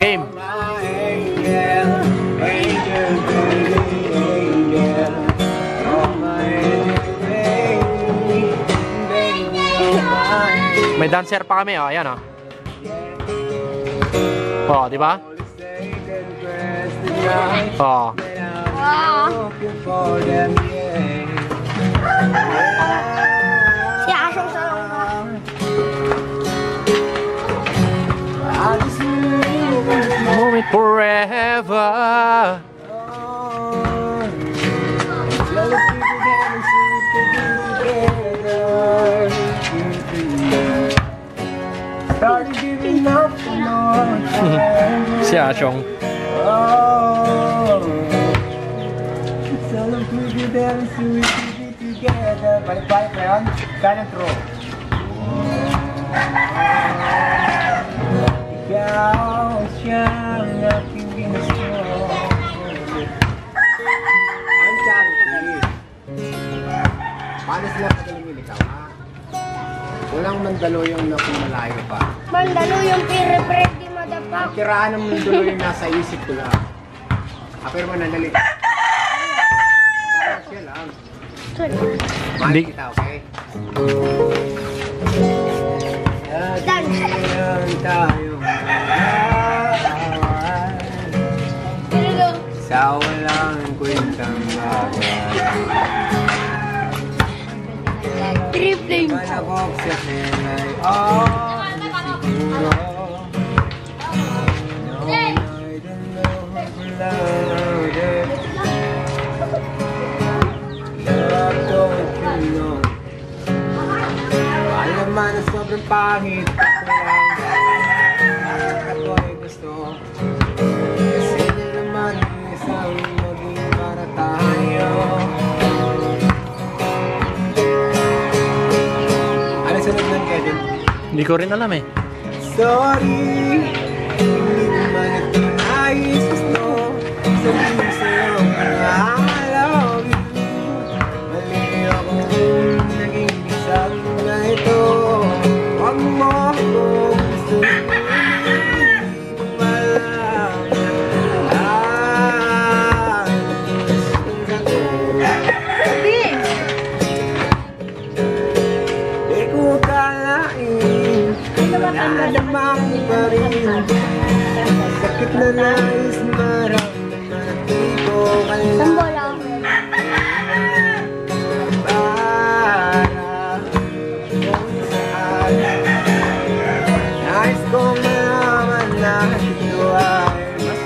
Game. May dancer pa kami, oh. Ayan, oh. Oh, di ba? Oh. Si Asong sa Moment forever. Si Asyong. Balik-balik na yun. Kanan throw. Ikaw siyang aking ginusto. Ang charity. Paano sila pagaling ikaw, ha? Walang mandaloyong na kung malayo pa. Mandaloyong pire-pre di madapak. Kiraan ng mandaloyong nasa isip ko lang. Pero mo nandali. Siya lang. Mahal kita, okay? Dahil tayo sa walang kwentang bagay. Tripling. Malabog sa senay. Siguro. No, I don't know who loved it. Love, don't you know? Alam man na sobrang pangit. Ako ay gusto. Kasi na naman isang maging para tayo. Ano sunod nun, Kevin? Hindi ko rin alam eh. Sorry, hindi naman ito nais gusto. Sabihin sa'yo na I love you. Mali akong naging isang na ito. Huwag mo akong gusto. Hindi mo pala di ko kalain na lamang pa rin. Sakit na nais maramdaman at di ko kailangan para kung saan. Nais kong malaman na ito ay mas